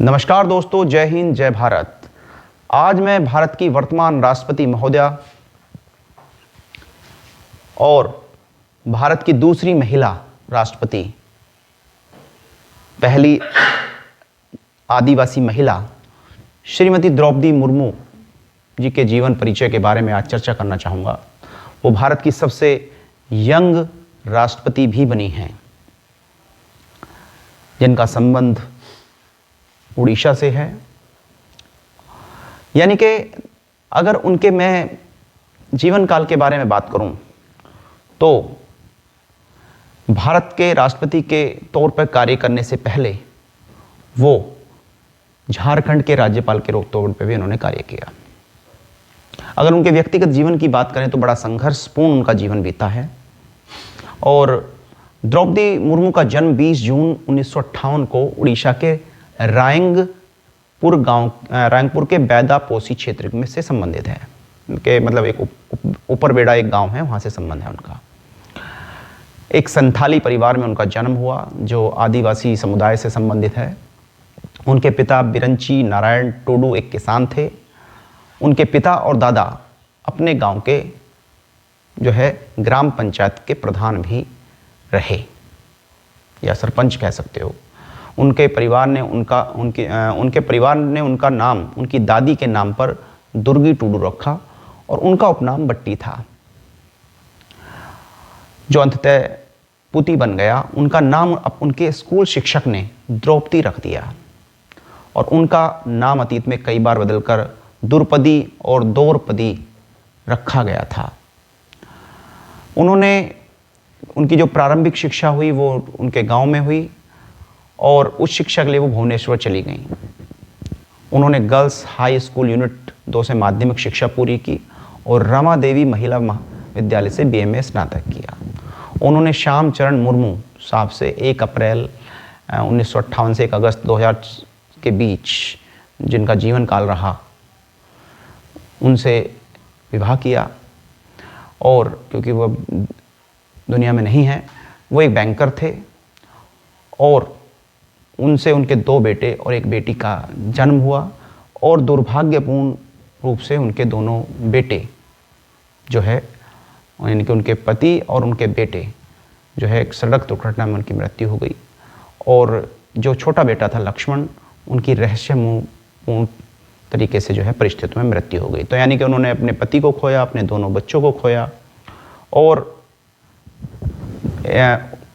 नमस्कार दोस्तों, जय हिंद, जय भारत। आज मैं भारत की वर्तमान राष्ट्रपति महोदया और भारत की दूसरी महिला राष्ट्रपति, पहली आदिवासी महिला श्रीमती द्रौपदी मुर्मू जी के जीवन परिचय के बारे में आज चर्चा करना चाहूँगा। वो भारत की सबसे यंग राष्ट्रपति भी बनी हैं, जिनका संबंध उड़ीसा से है। यानी कि अगर उनके मैं जीवन काल के बारे में बात करूं तो भारत के राष्ट्रपति के तौर पर कार्य करने से पहले वो झारखंड के राज्यपाल के तौर पर भी उन्होंने कार्य किया। अगर उनके व्यक्तिगत जीवन की बात करें तो बड़ा संघर्षपूर्ण उनका जीवन बीता है। और द्रौपदी मुर्मू का जन्म 20 जून 1958 को उड़ीसा के रायंगपुर के बैदापोसी क्षेत्र में से संबंधित है। उनके मतलब एक ऊपरबेड़ा एक गांव है, वहां से संबंध है उनका। एक संथाली परिवार में उनका जन्म हुआ जो आदिवासी समुदाय से संबंधित है। उनके पिता बिरंची नारायण टोडू एक किसान थे। उनके पिता और दादा अपने गांव के जो है ग्राम पंचायत के प्रधान भी रहे, या सरपंच कह सकते हो। उनके परिवार ने उनका नाम उनकी दादी के नाम पर दुर्गी टूडू रखा और उनका उपनाम बट्टी था, जो अंततः पुती बन गया। उनका नाम अब उनके स्कूल शिक्षक ने द्रौपदी रख दिया और उनका नाम अतीत में कई बार बदलकर दुर्पदी और दौरपदी रखा गया था। उनकी जो प्रारंभिक शिक्षा हुई वो उनके गांव में हुई और उच्च शिक्षा के लिए वो भुवनेश्वर चली गईं। उन्होंने गर्ल्स हाई स्कूल यूनिट 2 से माध्यमिक शिक्षा पूरी की और रमा देवी महिला महाविद्यालय से बीएमए स्नातक किया। उन्होंने श्याम चरण मुर्मू साहब से 1 अप्रैल 1958 से 1 अगस्त 2000 के बीच, जिनका जीवन काल रहा, उनसे विवाह किया। और क्योंकि वह दुनिया में नहीं है, वो एक बैंकर थे और उनसे उनके 2 बेटे और 1 बेटी का जन्म हुआ। और दुर्भाग्यपूर्ण रूप से उनके दोनों बेटे जो है, यानी कि उनके पति और उनके बेटे जो है, एक सड़क दुर्घटना में उनकी मृत्यु हो गई। और जो छोटा बेटा था लक्ष्मण, उनकी रहस्यपूर्ण तरीके से जो है परिस्थितियों में मृत्यु हो गई। तो यानी कि उन्होंने अपने पति को खोया, अपने दोनों बच्चों को खोया और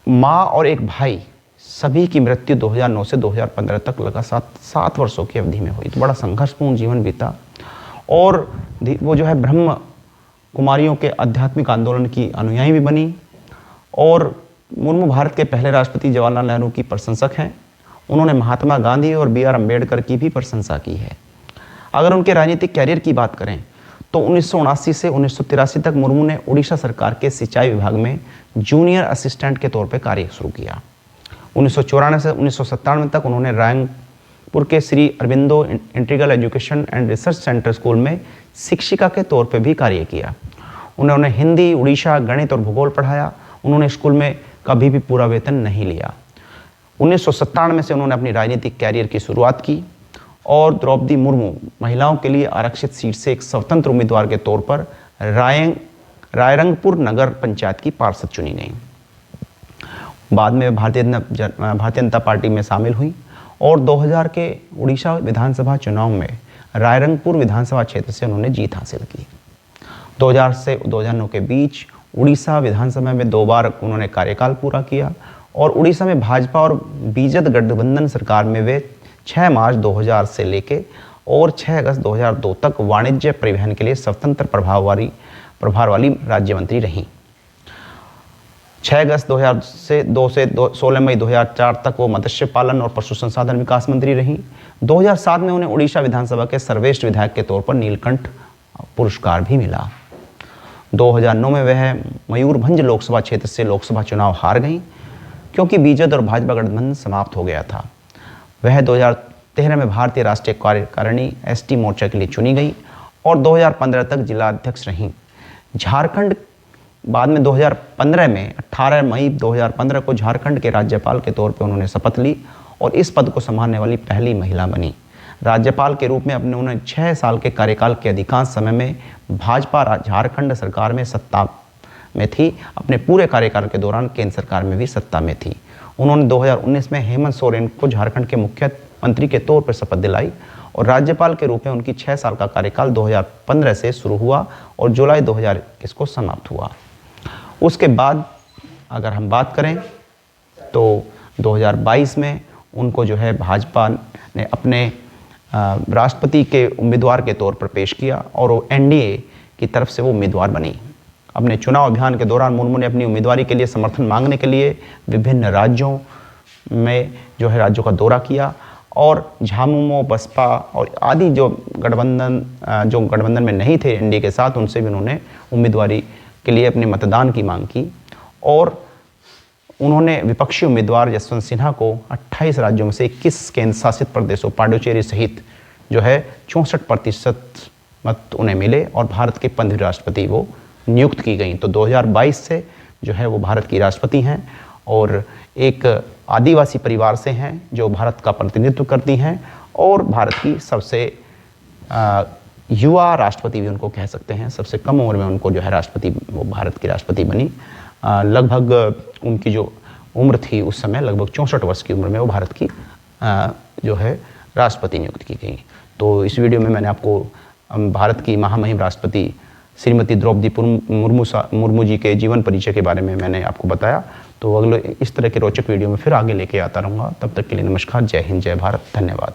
माँ और एक भाई, सभी की मृत्यु 2009 से 2015 तक लगातार 7 वर्षों की अवधि में हुई। तो बड़ा संघर्षपूर्ण जीवन बीता। और वो जो है ब्रह्म कुमारियों के आध्यात्मिक आंदोलन की अनुयायी भी बनी। और मुर्मू भारत के पहले राष्ट्रपति जवाहरलाल नेहरू की प्रशंसक हैं। उन्होंने महात्मा गांधी और BR अम्बेडकर की भी प्रशंसा की है। अगर उनके राजनीतिक कैरियर की बात करें तो 1979 से 1983 तक मुर्मू ने उड़ीसा सरकार के सिंचाई विभाग में जूनियर असिस्टेंट के तौर पर कार्य शुरू किया। 1994 से 1997 तक उन्होंने रायंगपुर के Shri Aurobindo integral education and research centre school में शिक्षिका के तौर पर भी कार्य किया। उन्होंने हिंदी, उड़ीसा, गणित और भूगोल पढ़ाया। उन्होंने स्कूल में कभी भी पूरा वेतन नहीं लिया। 1997 से उन्होंने अपनी राजनीतिक कैरियर की शुरुआत की और द्रौपदी मुर्मू महिलाओं के लिए आरक्षित सीट से एक स्वतंत्र उम्मीदवार के तौर पर रायरंगपुर नगर पंचायत की पार्षद चुनी गई। बाद में भारतीय जनता पार्टी में शामिल हुई और 2000 के उड़ीसा विधानसभा चुनाव में रायरंगपुर विधानसभा क्षेत्र से उन्होंने जीत हासिल की। 2000 से 2009 के बीच उड़ीसा विधानसभा में 2 बार उन्होंने कार्यकाल पूरा किया और उड़ीसा में भाजपा और बीजेपी गठबंधन सरकार में वे 6 मार्च 2000 से लेके और 6 अगस्त 2002 तक वाणिज्य परिवहन के लिए स्वतंत्र प्रभार वाली राज्य मंत्री रहीं। 6 अगस्त 2000 से 16 मई 2004 तक वो मत्स्य पालन और पशु संसाधन विकास मंत्री रहीं। 2007 में उन्हें उड़ीसा विधानसभा के सर्वश्रेष्ठ विधायक के तौर पर नीलकंठ पुरस्कार भी मिला। 2009 में वह मयूरभंज लोकसभा क्षेत्र से लोकसभा चुनाव हार गईं क्योंकि बीजेपी और भाजपा गठबंधन समाप्त हो गया था। वह 2013 में भारतीय राष्ट्रीय कार्यकारिणी ST मोर्चा के लिए चुनी गई और 2015 तक जिला अध्यक्ष रहीं। झारखंड बाद में 2015 में 18 मई 2015 को झारखंड के राज्यपाल के तौर पर उन्होंने शपथ ली और इस पद को संभालने वाली पहली महिला बनी। राज्यपाल के रूप में अपने उन्होंने 6 साल के कार्यकाल के अधिकांश समय में भाजपा झारखंड सरकार में सत्ता में थी। अपने पूरे कार्यकाल के दौरान केंद्र सरकार में भी सत्ता में थी। उन्होंने 2019 में हेमंत सोरेन को झारखंड के मुख्यमंत्री के तौर पर शपथ दिलाई और राज्यपाल के रूप में उनकी 6 साल का कार्यकाल 2015 से शुरू हुआ और जुलाई 2021 को समाप्त हुआ। उसके बाद अगर हम बात करें तो 2022 में उनको जो है भाजपा ने अपने राष्ट्रपति के उम्मीदवार के तौर पर पेश किया और वो एनडीए की तरफ से वो उम्मीदवार बनी। अपने चुनाव अभियान के दौरान मुर्मू ने अपनी उम्मीदवारी के लिए समर्थन मांगने के लिए विभिन्न राज्यों में जो है राज्यों का दौरा किया और झामुमो, बसपा और आदि जो गठबंधन में नहीं थे एनडीए के साथ, उनसे भी उन्होंने उम्मीदवारी के लिए अपने मतदान की मांग की और उन्होंने विपक्षी उम्मीदवार यशवंत सिन्हा को 28 राज्यों में से 21 केंद्र शासित प्रदेशों पांडिचेरी सहित जो है 64% मत उन्हें मिले और भारत के 15वीं राष्ट्रपति वो नियुक्त की गई। तो 2022 से जो है वो भारत की राष्ट्रपति हैं और एक आदिवासी परिवार से हैं जो भारत का प्रतिनिधित्व करती हैं और भारत की सबसे युवा राष्ट्रपति भी उनको कह सकते हैं। सबसे कम उम्र में उनको जो है राष्ट्रपति, वो भारत की राष्ट्रपति बनी। लगभग उनकी जो उम्र थी उस समय लगभग 64 वर्ष की उम्र में वो भारत की जो है राष्ट्रपति नियुक्त की गई। तो इस वीडियो में मैंने आपको भारत की महामहिम राष्ट्रपति श्रीमती द्रौपदी मुर्मू जी के जीवन परिचय के बारे में मैंने आपको बताया। तो अगले इस तरह के रोचक वीडियो में फिर आगे लेके आता रहूँगा। तब तक के लिए नमस्कार, जय हिंद, जय भारत, धन्यवाद।